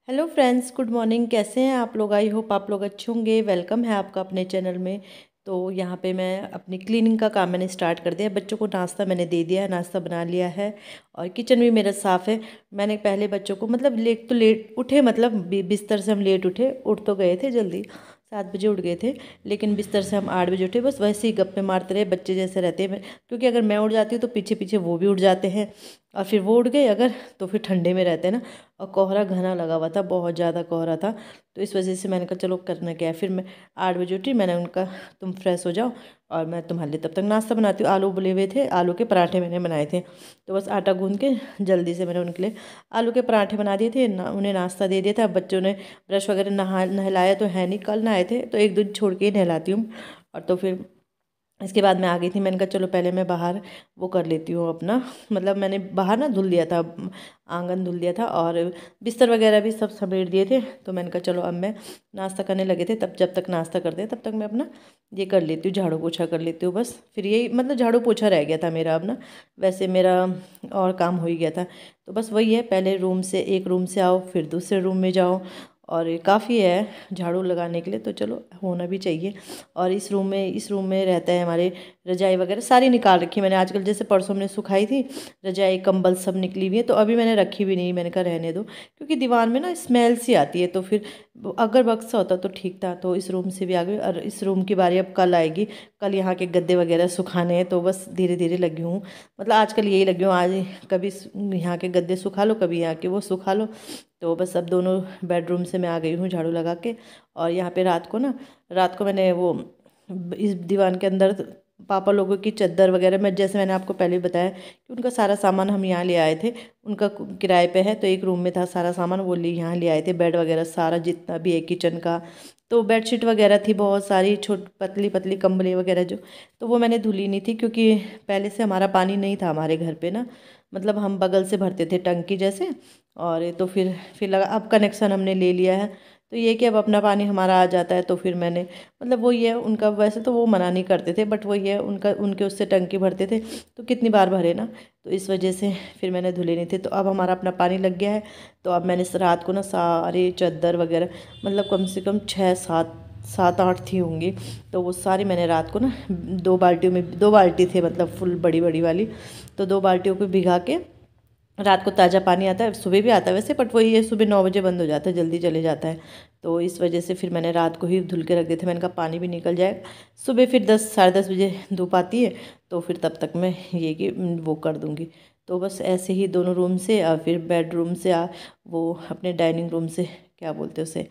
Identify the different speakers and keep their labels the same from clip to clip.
Speaker 1: Hello friends, good morning. कैसे हैं आप लोग? आई होप आप लोग अच्छे होंगे। वेलकम है आपका अपने चैनल में। तो यहाँ पे मैं अपनी क्लीनिंग का काम मैंने स्टार्ट कर दिया है। बच्चों को नाश्ता मैंने दे दिया है, नाश्ता बना लिया है और किचन भी मेरा साफ़ है। मैंने पहले बच्चों को मतलब लेट तो लेट उठे, मतलब बिस्तर से हम लेट उठे, उठ तो गए थे जल्दी, 7 बजे उठ गए थे, लेकिन बिस्तर से हम 8 बजे उठे। बस वैसे ही गप्पे मारते रहे, बच्चे जैसे रहते हैं। क्योंकि अगर मैं उठ जाती हूँ तो पीछे पीछे वो भी उठ जाते हैं, और फिर वो उठ गए अगर, तो फिर ठंडे में रहते हैं ना। और कोहरा घना लगा हुआ था, बहुत ज़्यादा कोहरा था। तो इस वजह से मैंने कहा चलो करना क्या है। फिर मैं 8 बजे उठी, मैंने उनका तुम फ्रेश हो जाओ और मैं तुम्हारे लिए तब तक नाश्ता बनाती हूँ। आलू उबले हुए थे, आलू के पराठे मैंने बनाए थे। तो बस आटा गूंद के जल्दी से मैंने उनके लिए आलू के पराठे बना दिए थे उन्हें नाश्ता दे दिया था। अब बच्चों ने ब्रश वगैरह नहलाया तो है नहीं, कल नहाए थे, तो एक दिन छोड़ के ही नहलाती हूँ। और तो फिर इसके बाद मैं आ गई थी। मैंने कहा चलो पहले मैं बाहर वो कर लेती हूँ अपना, मतलब मैंने बाहर ना धुल दिया था, आंगन धुल दिया था और बिस्तर वगैरह भी सब समेट दिए थे। तो मैंने कहा चलो अब मैं नाश्ता करने लगे थे, तब जब तक नाश्ता करते हैं तब तक मैं अपना ये कर लेती हूँ, झाड़ू पोछा कर लेती हूँ। बस फिर यही मतलब झाड़ू पोछा रह गया था मेरा अब ना, वैसे मेरा और काम हो ही गया था। तो बस वही है, पहले रूम से एक रूम से आओ, फिर दूसरे रूम में जाओ, और ये काफ़ी है झाड़ू लगाने के लिए, तो चलो होना भी चाहिए। और इस रूम में रहता है हमारे रजाई वगैरह सारी निकाल रखी मैंने आजकल, जैसे परसों मैंने सुखाई थी रजाई कंबल सब निकली हुई है, तो अभी मैंने रखी भी नहीं, मैंने कहा रहने दो, क्योंकि दीवार में ना स्मेल सी आती है। तो फिर अगर बक्सा होता तो ठीक था। तो इस रूम से भी आ गई, और इस रूम की बारी अब कल आएगी। कल यहाँ के गद्दे वगैरह सुखाने हैं, तो बस धीरे धीरे लगी हूँ, मतलब आजकल यही लगी हूँ। आज कभी यहाँ के गद्दे सुखा लो, कभी यहाँ के वो सुखा लो। तो बस अब दोनों बेडरूम से मैं आ गई हूँ झाड़ू लगा के। और यहाँ पे रात को मैंने वो इस दीवान के अंदर पापा लोगों की चादर वगैरह, मैं जैसे मैंने आपको पहले भी बताया कि उनका सारा सामान हम यहाँ ले आए थे। उनका किराए पे है, तो एक रूम में था सारा सामान, वो यहाँ ले आए थे। बेड वगैरह सारा जितना भी है किचन का, तो बेडशीट वगैरह थी बहुत सारी, छोट पतली पतली कंबली वगैरह जो, तो वो मैंने धुली नहीं थी, क्योंकि पहले से हमारा पानी नहीं था हमारे घर पे ना, मतलब हम बगल से भरते थे टंकी जैसे। और ये तो फिर लगा अब कनेक्शन हमने ले लिया है, तो ये कि अब अपना पानी हमारा आ जाता है। तो फिर मैंने मतलब वही है उनका, वैसे तो वो मना नहीं करते थे, बट वही है उनका, उनके उससे टंकी भरते थे, तो कितनी बार भरे ना, तो इस वजह से फिर मैंने धुले नहीं थे। तो अब हमारा अपना पानी लग गया है। तो अब मैंने रात को ना सारे चादर वगैरह, मतलब कम से कम 6 7 7 8 थी होंगी, तो वो सारी मैंने रात को ना 2 बाल्टियों में, 2 बाल्टी थे मतलब फुल बड़ी बड़ी वाली, तो 2 बाल्टियों को भिगा के, रात को ताज़ा पानी आता है, सुबह भी आता है वैसे, बट वही है सुबह 9 बजे बंद हो जाता है, जल्दी चले जाता है। तो इस वजह से फिर मैंने रात को ही धुल के रख दिए थे। मैंने कहा पानी भी निकल जाएगा, सुबह फिर 10 साढ़े 10 बजे धूप आती है, तो फिर तब तक मैं ये कि वो कर दूँगी। तो बस ऐसे ही दोनों रूम से, और फिर बेडरूम से वो अपने डाइनिंग रूम से, क्या बोलते हैं उसे,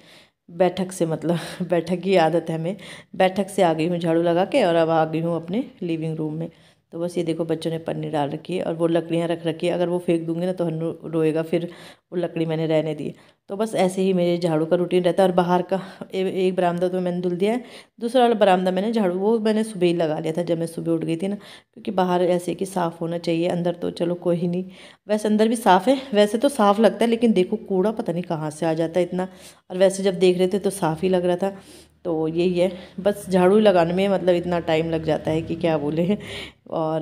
Speaker 1: बैठक से, मतलब बैठक की आदत है हमें, बैठक से आ गई हूँ झाड़ू लगा के, और अब आ गई हूँ अपने लिविंग रूम में। तो बस ये देखो बच्चों ने पन्नी डाल रखी है, और वो लकड़ियाँ रख रखी है, अगर वो फेंक दूंगी ना तो हन्नू रोएगा, फिर वो लकड़ी मैंने रहने दी। तो बस ऐसे ही मेरे झाड़ू का रूटीन रहता है। और बाहर का एक बरामदा तो मैंने धुल दिया है, दूसरा वाला बरामदा मैंने झाड़ू वो मैंने सुबह ही लगा लिया था जब मैं सुबह उठ गई थी ना, क्योंकि बाहर ऐसे कि साफ़ होना चाहिए, अंदर तो चलो कोई नहीं, वैसे अंदर भी साफ़ है, वैसे तो साफ़ लगता है, लेकिन देखो कूड़ा पता नहीं कहाँ से आ जाता है इतना, और वैसे जब देख रहे थे तो साफ़ ही लग रहा था। तो यही है, बस झाड़ू लगाने में मतलब इतना टाइम लग जाता है कि क्या बोले। और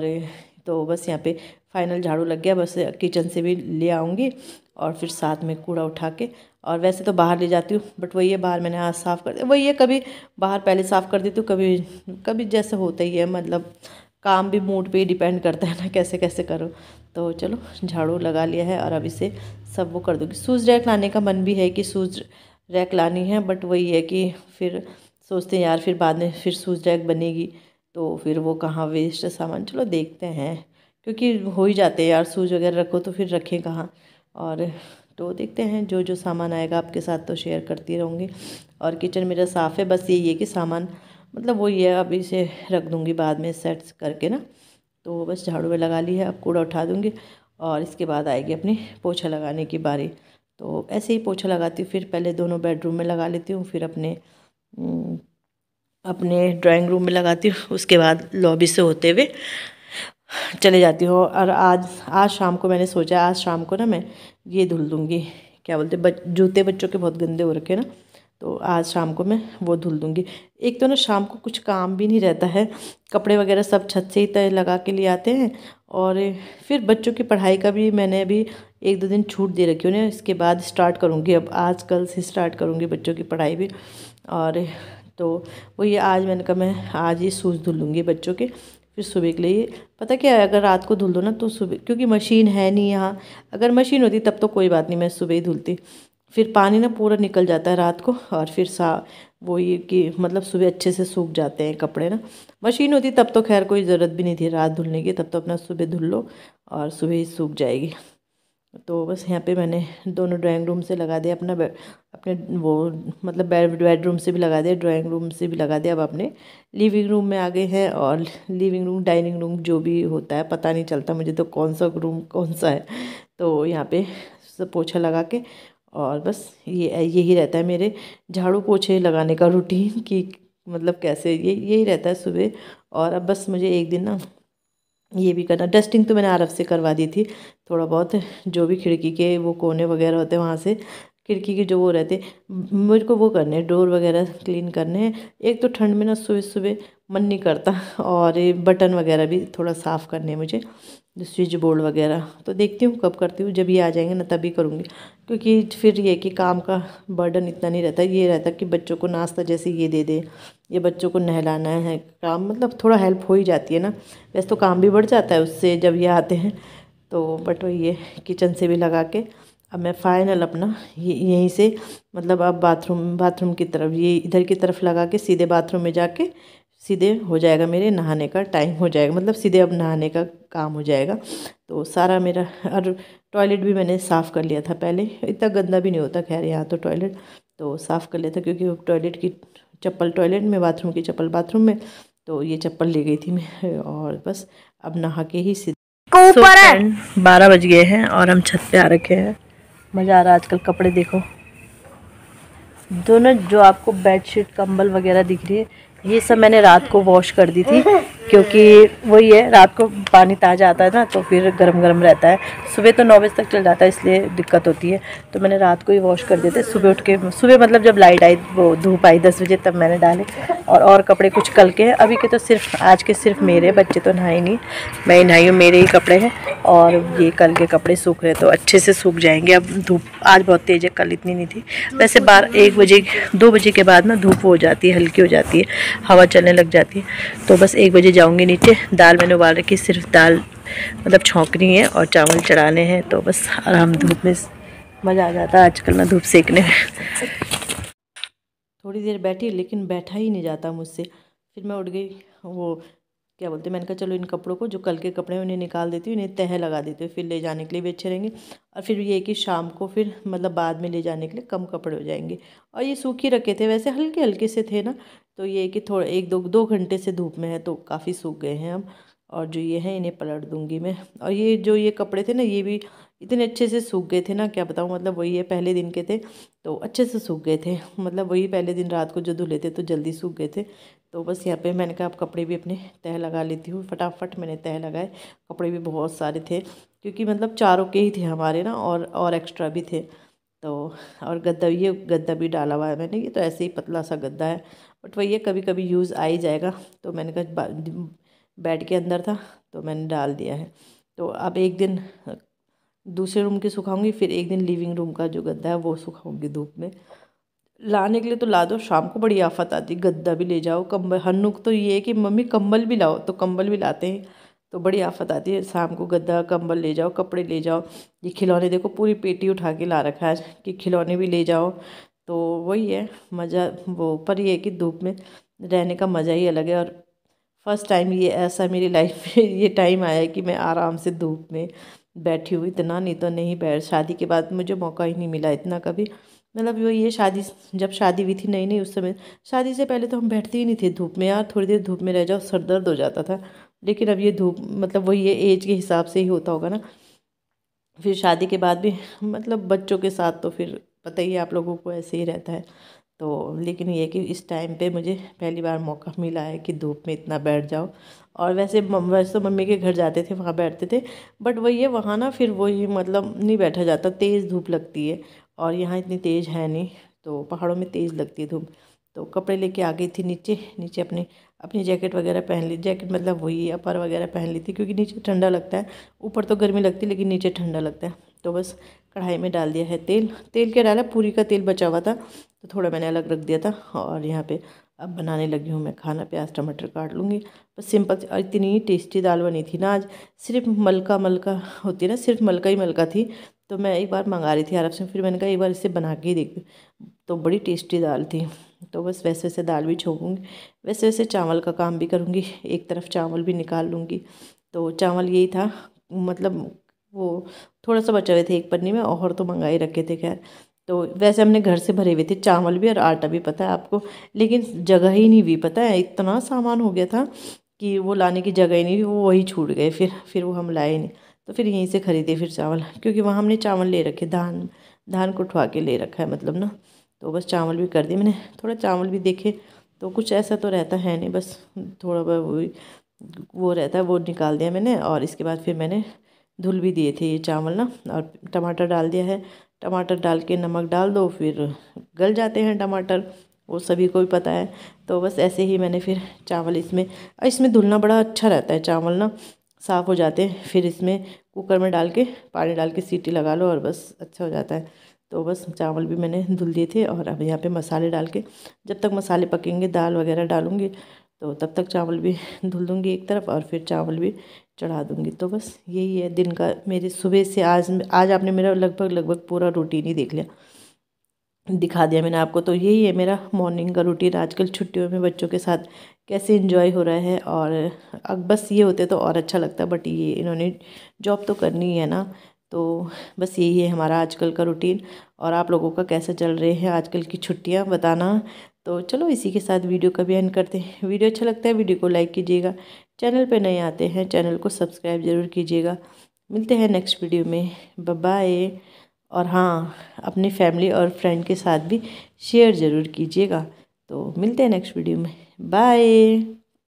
Speaker 1: तो बस यहाँ पे फाइनल झाड़ू लग गया, बस किचन से भी ले आऊँगी, और फिर साथ में कूड़ा उठा के, और वैसे तो बाहर ले जाती हूँ, बट वही है बाहर मैंने आज साफ़ कर दिया, वही है कभी बाहर पहले साफ़ कर देती हूँ, कभी कभी जैसे होता ही है, मतलब काम भी मूड पे ही डिपेंड करता है ना, कैसे कैसे करो। तो चलो झाड़ू लगा लिया है, और अब इसे सब वो कर दूँगी। शूज़ रैक लाने का मन भी है कि शूज़ रैक लानी है, बट वही है कि फिर सोचते हैं यार, फिर बाद में फिर शूज़ रैक बनेगी तो फिर वो कहाँ, वेस्ट सामान, चलो देखते हैं, क्योंकि हो ही जाते हैं यार शूज़ वगैरह रखो तो फिर रखें कहाँ। और तो देखते हैं, जो जो सामान आएगा आपके साथ तो शेयर करती रहूँगी। और किचन मेरा साफ़ है, बस यही है कि सामान मतलब वही है, अब इसे रख दूँगी बाद में सेट करके ना। तो बस झाड़ू में लगा ली है, अब कूड़ा उठा दूँगी, और इसके बाद आएगी अपनी पोछा लगाने की बारी। तो ऐसे ही पोछा लगाती हूँ, फिर पहले दोनों बेडरूम में लगा लेती हूँ, फिर अपने ड्राइंग रूम में लगाती हूँ, उसके बाद लॉबी से होते हुए चले जाती हूँ। और आज आज शाम को मैंने सोचा, आज शाम को ना मैं ये धुल दूँगी, क्या बोलते जूते बच्चों के बहुत गंदे हो रखे हैं ना, तो आज शाम को मैं वो धुल दूँगी। एक तो ना शाम को कुछ काम भी नहीं रहता है, कपड़े वगैरह सब छत से ही तय लगा के ले आते हैं। और फिर बच्चों की पढ़ाई का भी मैंने अभी 1-2 दिन छूट दे रखी उन्हें, इसके बाद स्टार्ट करूँगी। अब आज कल से स्टार्ट करूँगी बच्चों की पढ़ाई भी। और तो वो ये आज मैंने कहा मैं आज ही शूज़ धुल लूँगी बच्चों के, फिर सुबह के लिए। पता क्या है, अगर रात को धुल दो ना तो सुबह, क्योंकि मशीन है नहीं यहाँ, अगर मशीन होती तब तो कोई बात नहीं, मैं सुबह ही धुलती। फिर पानी ना पूरा निकल जाता है रात को, और फिर वो ये कि मतलब सुबह अच्छे से सूख जाते हैं कपड़े ना। मशीन होती तब तो खैर कोई ज़रूरत भी नहीं थी रात धुलने की, तब तो अपना सुबह धुल लो और सुबह ही सूख जाएगी। तो बस यहाँ पे मैंने दोनों ड्राइंग रूम से लगा दिया अपना अपने वो मतलब बेडरूम से भी लगा दिया, ड्राइंग रूम से भी लगा दिया। अब अपने लिविंग रूम में आ गए हैं, और लिविंग रूम डाइनिंग रूम जो भी होता है पता नहीं चलता मुझे तो कौन सा रूम कौन सा है। तो यहाँ पे सब पोछा लगा के, और बस यही रहता है मेरे झाड़ू पोछे लगाने का रूटीन कि मतलब कैसे यही रहता है सुबह। और अब बस मुझे एक दिन ना ये भी करना, डस्टिंग तो मैंने आरफ से करवा दी थी थोड़ा बहुत, जो भी खिड़की के वो कोने वगैरह होते हैं वहाँ से, खिड़की के जो वो रहते, मुझे को वो करने हैं, डोर वगैरह क्लीन करने हैं। एक तो ठंड में ना सुबह सुबह मन नहीं करता, और ये बटन वगैरह भी थोड़ा साफ़ करने हैं मुझे, जो स्विच बोर्ड वगैरह। तो देखती हूँ कब करती हूँ, जब ये आ जाएंगे ना तभी करूँगी। क्योंकि फिर ये कि काम का बर्डन इतना नहीं रहता, ये रहता कि बच्चों को नाश्ता जैसे ये दे दे, ये बच्चों को नहलाना है, काम मतलब थोड़ा हेल्प हो ही जाती है ना। वैसे तो काम भी बढ़ जाता है उससे जब ये आते हैं, तो बट वही ये किचन से भी लगा के अब मैं फाइनल अपना यहीं से मतलब अब बाथरूम की तरफ, ये इधर की तरफ लगा के सीधे बाथरूम में जाके सीधे हो जाएगा, मेरे नहाने का टाइम हो जाएगा, मतलब सीधे अब नहाने का काम हो जाएगा। तो सारा मेरा, और टॉयलेट भी मैंने साफ़ कर लिया था पहले, इतना गंदा भी नहीं होता खैर यहाँ तो टॉयलेट, तो साफ़ कर लिया था। क्योंकि टॉयलेट की चप्पल टॉयलेट में, बाथरूम की चप्पल बाथरूम में, तो ये चप्पल ले गई थी मैं। और बस अब नहा के ही सीधे ऊपर है। 12 बज गए हैं और हम छत पे आ रखे हैं। मज़ा आ रहा है आजकल, कपड़े देखो दोनों, जो आपको बेडशीट कंबल वगैरह दिख रही है ये सब मैंने रात को वॉश कर दी थी। क्योंकि वही है, रात को पानी ताज़ा आता है ना तो फिर गरम गरम रहता है, सुबह तो 9 बजे तक चल जाता है इसलिए दिक्कत होती है। तो मैंने रात को ही वॉश कर दिए थे, सुबह उठ के, सुबह मतलब जब लाइट आई, वो धूप आई 10 बजे तब मैंने डाले। और कपड़े कुछ कल के हैं, अभी के तो सिर्फ आज के सिर्फ मेरे, बच्चे तो नहाए नहीं, मैं ही नहाई हूँ, मेरे ही कपड़े हैं। और ये कल के कपड़े सूख रहे तो अच्छे से सूख जाएंगे। अब धूप आज बहुत तेज़ है, कल इतनी नहीं थी। वैसे 1 बजे 2 बजे के बाद ना धूप हो जाती है, हल्की हो जाती है, हवा चलने लग जाती है। तो बस 1 बजे जाऊंगी नीचे। दाल मैंने उबाल रखी, सिर्फ दाल मतलब छौंकनी है और चावल चढ़ाने हैं। तो बस आराम, धूप में मज़ा आ जाता है आजकल ना धूप सेकने में। थोड़ी देर बैठी लेकिन बैठा ही नहीं जाता मुझसे, फिर मैं उठ गई। वो क्या बोलते हैं, मैंने कहा चलो इन कपड़ों को, जो कल के कपड़े हैं उन्हें निकाल देती हूँ, इन्हें तह लगा देती हूँ, फिर ले जाने के लिए भी अच्छे रहेंगे। और फिर ये है कि शाम को फिर मतलब बाद में ले जाने के लिए कम कपड़े हो जाएंगे। और ये सूख ही रखे थे, वैसे हल्के हल्के से थे ना, तो ये है कि थोड़ा 1-2 घंटे से धूप में है तो काफ़ी सूख गए हैं अब। और जो ये हैं इन्हें पलट दूँगी मैं। और ये जो ये कपड़े थे ना, ये भी इतने अच्छे से सूख गए थे ना, क्या बताऊँ, मतलब वही है पहले दिन के थे तो अच्छे से सूख गए थे, मतलब वही पहले दिन रात को जो धुले थे तो जल्दी सूख गए थे। तो बस यहाँ पे मैंने कहा अब कपड़े भी अपने तह लगा लेती हूँ, फटाफट मैंने तह लगाए। कपड़े भी बहुत सारे थे, क्योंकि मतलब चारों के ही थे हमारे ना, और एक्स्ट्रा भी थे। तो और गद्दा, ये गद्दा भी डाला हुआ है मैंने, ये तो ऐसे ही पतला सा गद्दा है, बट वही है कभी कभी यूज़ आ ही जाएगा। तो मैंने कहा बेड के अंदर था तो मैंने डाल दिया है। तो अब एक दिन दूसरे रूम की सुखाऊंगी, फिर एक दिन लिविंग रूम का जो गद्दा है वो सुखाऊंगी धूप में। लाने के लिए तो ला दो, शाम को बड़ी आफत आती, गद्दा भी ले जाओ, कंबल, हन्नुक तो ये है कि मम्मी कंबल भी लाओ, तो कंबल भी लाते हैं, तो बड़ी आफत आती है शाम को, गद्दा कंबल ले जाओ, कपड़े ले जाओ। ये खिलौने देखो, पूरी पेटी उठा के ला रखा है आज कि खिलौने भी ले जाओ। तो वही है मज़ा वो, पर ये है कि धूप में रहने का मज़ा ही अलग है। और फर्स्ट टाइम ये ऐसा मेरी लाइफ में ये टाइम आया है कि मैं आराम से धूप में बैठी हुई, इतना नहीं तो नहीं बैठ, शादी के बाद मुझे मौका ही नहीं मिला इतना कभी। मतलब वही है, शादी जब शादी हुई थी नई नई उस समय, शादी से पहले तो हम बैठते ही नहीं थे धूप में यार, थोड़ी देर धूप में रह जाओ सर दर्द हो जाता था। लेकिन अब ये धूप मतलब वही है, एज के हिसाब से ही होता होगा ना। फिर शादी के बाद भी मतलब बच्चों के साथ तो फिर पता ही है आप लोगों को, ऐसे ही रहता है। तो लेकिन ये कि इस टाइम पे मुझे पहली बार मौका मिला है कि धूप में इतना बैठ जाओ। और वैसे तो मम्मी के घर जाते थे वहाँ बैठते थे, बट वही है वहाँ ना फिर वही मतलब नहीं बैठा जाता, तेज़ धूप लगती है, और यहाँ इतनी तेज़ है नहीं। तो पहाड़ों में तेज़ लगती है धूप। तो कपड़े लेके आ गई थी नीचे। नीचे अपनी जैकेट वगैरह पहन ली, जैकेट मतलब वही अपर वगैरह पहन ली थी, क्योंकि नीचे ठंडा लगता है। ऊपर तो गर्मी लगती है लेकिन नीचे ठंडा लगता है। तो बस कढ़ाई में डाल दिया है तेल। तेल क्या डाला, पूरी का तेल बचा हुआ था तो थोड़ा मैंने अलग रख दिया था। और यहाँ पे अब बनाने लगी हूँ मैं खाना। प्याज टमाटर काट लूँगी, बस सिंपल। और इतनी टेस्टी दाल बनी थी ना आज। सिर्फ मलका मलका होती है ना, सिर्फ मलका ही मलका थी। तो मैं एक बार मंगा रही थी अरब से, फिर मैंने कहा एक बार इसे बना के ही देखती हूँ। तो बड़ी टेस्टी दाल थी। तो बस वैसे वैसे दाल भी छोंकूँगी, वैसे वैसे चावल का काम भी करूँगी। एक तरफ चावल भी निकाल लूँगी। तो चावल यही था, मतलब वो थोड़ा सा बचे हुए थे एक पन्नी में, और तो मंगा ही रखे थे खैर। तो वैसे हमने घर से भरे हुए थे चावल भी और आटा भी, पता है आपको, लेकिन जगह ही नहीं हुई। पता है इतना सामान हो गया था कि वो लाने की जगह ही नहीं हुई, वो वही छूट गए। फिर वो हम लाए नहीं। तो फिर यहीं से ख़रीदे फिर चावल, क्योंकि वहाँ हमने चावल ले रखे, धान धान को उठवा के ले रखा है मतलब ना। तो बस चावल भी कर दिए मैंने। थोड़ा चावल भी देखे तो कुछ ऐसा तो रहता है नहीं, बस थोड़ा बहुत वो रहता है, वो निकाल दिया मैंने। और इसके बाद फिर मैंने धुल भी दिए थे ये चावल ना। और टमाटर डाल दिया है। टमाटर डाल के नमक डाल दो, फिर गल जाते हैं टमाटर, वो सभी को भी पता है। तो बस ऐसे ही मैंने फिर चावल इसमें धुलना बड़ा अच्छा रहता है, चावल ना साफ़ हो जाते हैं। फिर इसमें कुकर में डाल के पानी डाल के सीटी लगा लो और बस अच्छा हो जाता है। तो बस चावल भी मैंने धुल दिए थे। और अब यहाँ पे मसाले डाल के, जब तक मसाले पकेंगे दाल वगैरह डालूँगी, तो तब तक चावल भी धुल दूँगी एक तरफ और फिर चावल भी चढ़ा दूँगी। तो बस यही है दिन का मेरे सुबह से। आज आपने मेरा लगभग पूरा रूटीन ही देख लिया, दिखा दिया मैंने आपको। तो यही है मेरा मॉर्निंग का रूटीन। आजकल छुट्टियों में बच्चों के साथ कैसे एंजॉय हो रहा है। और अब बस ये होते तो और अच्छा लगता, बट ये इन्होंने जॉब तो करनी है ना। तो बस यही है हमारा आजकल का रूटीन। और आप लोगों का कैसे चल रहे हैं आजकल की छुट्टियां, बताना। तो चलो इसी के साथ वीडियो का भी एंड करते हैं। वीडियो अच्छा लगता है वीडियो को लाइक कीजिएगा, चैनल पे नए आते हैं चैनल को सब्सक्राइब ज़रूर कीजिएगा। मिलते हैं नेक्स्ट वीडियो में, बाय बाय। और हाँ, अपनी फैमिली और फ्रेंड के साथ भी शेयर ज़रूर कीजिएगा। तो मिलते हैं नेक्स्ट वीडियो में, बाय।